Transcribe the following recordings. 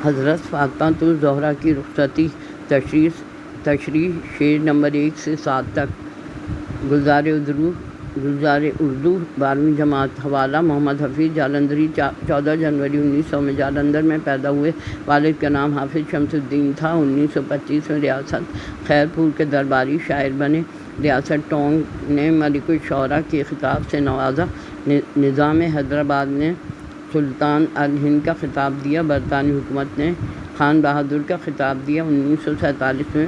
حضرت فاطمہ الزہرا کی رخصتی تشریح شعر نمبر 1 سے 7 تک۔ گلزار اردو 12ویں جماعت۔ حوالہ محمد حفیظ جالندھری 14 جنوری 1900 میں جالندھر میں پیدا ہوئے۔ والد کا نام حافظ شمس الدین تھا۔ 1925 میں ریاست خیرپور کے درباری شاعر بنے۔ ریاست ٹونگ نے ملک الشعراء کے خطاب سے نوازا۔ نظام حیدرآباد نے سلطان الہند کا خطاب دیا۔ برطانوی حکومت نے خان بہادر کا خطاب دیا۔ 1947 میں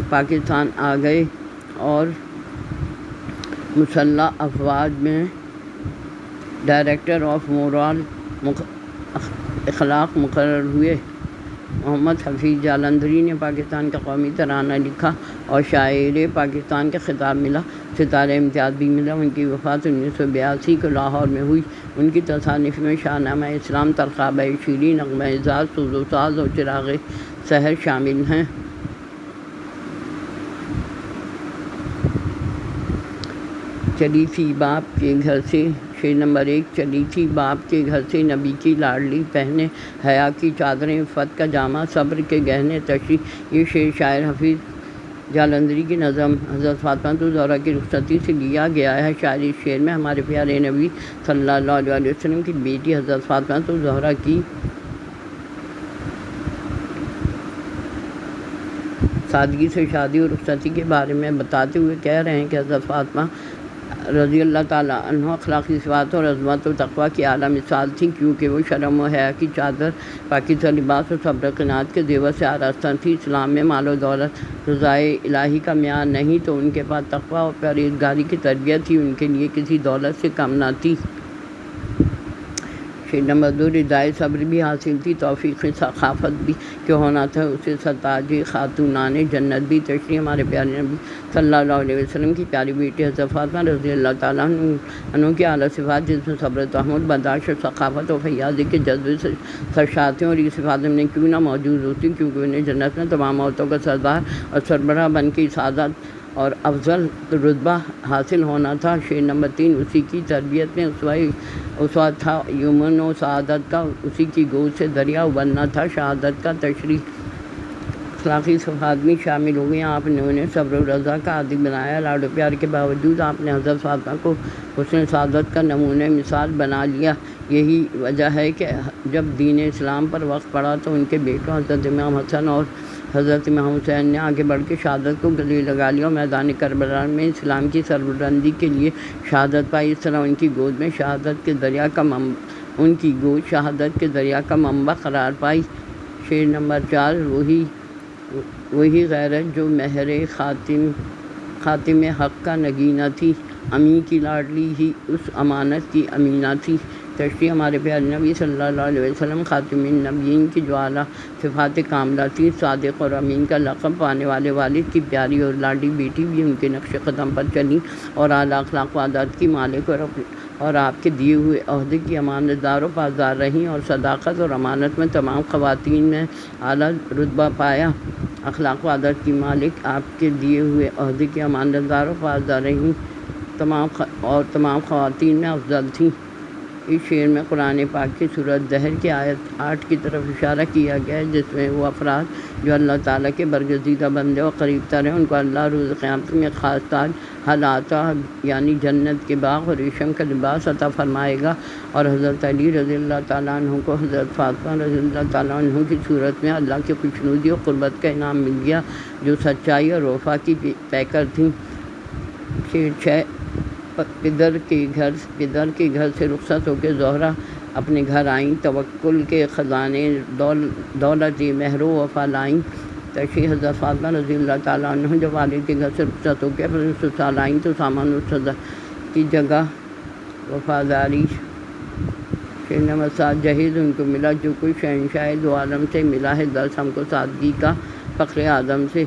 پاکستان آ گئے اور مسلح افواج میں ڈائریکٹر آف مورال اخلاق مقرر ہوئے۔ محمد حفیظ جالندھری نے پاکستان کا قومی ترانہ لکھا اور شاعر پاکستان کا خطاب ملا، ستارہ امتیاز بھی ملا۔ ان کی وفات 1982 کو لاہور میں ہوئی۔ ان کی تصانیف میں شاہ نامہ اسلام، ترقابہ شیریں، نغمہ اعزاز، سوز و ساز اور چراغ سحر شامل ہیں۔ چلی تھی باپ کے گھر سے شعر نمبر 1۔ چلی تھی باپ کے گھر سے نبی کی لاڈلی، پہنے حیا کی چادریں، عفت کا جامہ، صبر کے گہنے۔ تشریح۔ یہ شعر شاعر حفیظ جالندھری کی نظم حضرت فاطمہ الزہرا کی رخصتی سے لیا گیا ہے۔ شاعری شعر میں ہمارے پیارے نبی صلی اللہ علیہ وسلم کی بیٹی حضرت فاطمہ الزہرا کی سادگی سے شادی اور رخصتی کے بارے میں بتاتے ہوئے کہہ رہے ہیں کہ حضرت فاطمہ رضی اللہ تعالیٰ عنہ اخلاقی صفات اور عظمت و تقویٰ کی اعلیٰ مثال تھیں، کیونکہ وہ شرم و حیا کی چادر، پاکیزہ لباس اور صبر و قناعت کے زیور سے آراستہ تھیں۔ اسلام میں مال و دولت رضائے الہی کا معیار نہیں، تو ان کے پاس تقویٰ اور پرہیزگاری کی تربیت ہی ان کے لیے کسی دولت سے کم نہ تھی۔ شعر نمبر 2۔ ردائے صبر بھی حاصل تھی، توفیق ثقافت بھی کیوں ہونا تھا اسے ستاج خاتونان جنت بھی۔ تشریح۔ ہمارے پیارے نبی صلی اللہ علیہ وسلم کی پیاری بیٹی حضرت فاطمہ رضی اللہ تعالیٰ عنہ کی اعلیٰ صفات، جس میں صبر و تحمل، برداشت اور ثقافت اور فیاضی کے جذبے سے سرشار تھیں، اور یہ صفات میں کیوں نہ موجود ہوتی، کیونکہ انہیں جنت میں تمام عورتوں کا سردار اور سربراہ بن کے سعادت اور افضل رتبہ حاصل ہونا تھا۔ شعر نمبر 3۔ اسی کی تربیت میں اسوہ تھا یمن و سعادت کا، اسی کی گود سے دریا ابلنا تھا شہادت کا۔ تشریح۔ اخلاقی صفات بھی شامل ہو گئی۔ آپ نے انہیں صبر و رضا کا عادی بنایا۔ لاڈ و پیار کے باوجود آپ نے حضرت فاطمہ کو حسن سعادت کا نمونہ مثال بنا لیا۔ یہی وجہ ہے کہ جب دین اسلام پر وقت پڑا تو ان کے بیٹوں حضرت امام حسن اور حضرت امام حسین نے آگے بڑھ کے شہادت کو گلے لگا لیا اور میدان کربلا میں اسلام کی سربلندی کے لیے شہادت پائی۔ اس طرح ان کی گود شہادت کے دریا کا منبع قرار پائی۔ شعر نمبر 4۔ وہی غیرت جو مہر خاتم حق کا نگینہ تھی، امی کی لاڈلی ہی اس امانت کی امینہ تھی۔ تشریح۔ ہمارے پیارے نبی صلی اللہ علیہ وسلم خاتم النبیین کی جو اعلیٰ صفات کاملہ تھی، صادق اور امین کا لقب پانے والے والد کی پیاری اور لاڈلی بیٹی بھی ان کے نقش قدم پر چلی اور اعلیٰ اخلاق و عادات کی مالک اور آپ کے دیے ہوئے عہدے کی امانت دار و پاسدار رہیں، اور صداقت اور امانت میں تمام خواتین میں اعلیٰ رتبہ پایا۔ اخلاق و عادات کی مالک، آپ کے دیے ہوئے عہدے کی امانت دار و پاسدار رہیں، تمام خواتین میں افضل تھیں۔ اس شعر میں قرآن پاک کی سورۃ دہر کی آیت 8 کی طرف اشارہ کیا گیا ہے، جس میں وہ افراد جو اللہ تعالیٰ کے برگزیدہ بندے اور قریب تر ہیں، ان کو اللہ روز قیامت میں خاص تاج حلاتا یعنی جنت کے باغ اور ریشم کا لباس عطا فرمائے گا۔ اور حضرت علی رضی اللہ تعالیٰ عنہ کو حضرت فاطمہ رضی اللہ تعالیٰ عنہ کی صورت میں اللہ کی خوشنودی اور قربت کا انعام مل گیا، جو سچائی اور وفا کی پیکر تھیں۔ شعر 6۔ پدر کے گھر سے رخصت ہو کے زہرا اپنے گھر آئیں، توکل کے خزانے دولت مہر و وفا لائیں۔ تشریح۔ حضرت فاطمہ رضی اللہ تعالیٰ عنہ جب والد کے گھر سے رخصت ہو کے اپنے سسرال آئیں تو سامان و سزا کی جگہ وفاداری۔ شعر نمبر 7۔ جہیز ان کو ملا جو کوئی شہنشاہ دو عالم سے ملا ہے، درس ہم کو سادگی کا فخر اعظم سے۔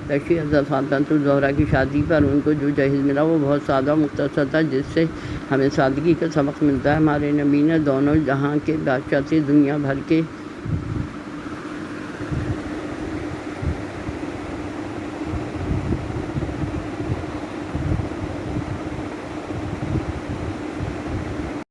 تشریح۔ حضرت فاطمہ الزہرا کی شادی پر ان کو جو جہیز ملا وہ بہت سادہ و مختصر تھا، جس سے ہمیں سادگی کا سبق ملتا ہے۔ ہمارے نبی نے دونوں جہاں کے بادشاہ سے دنیا بھر کے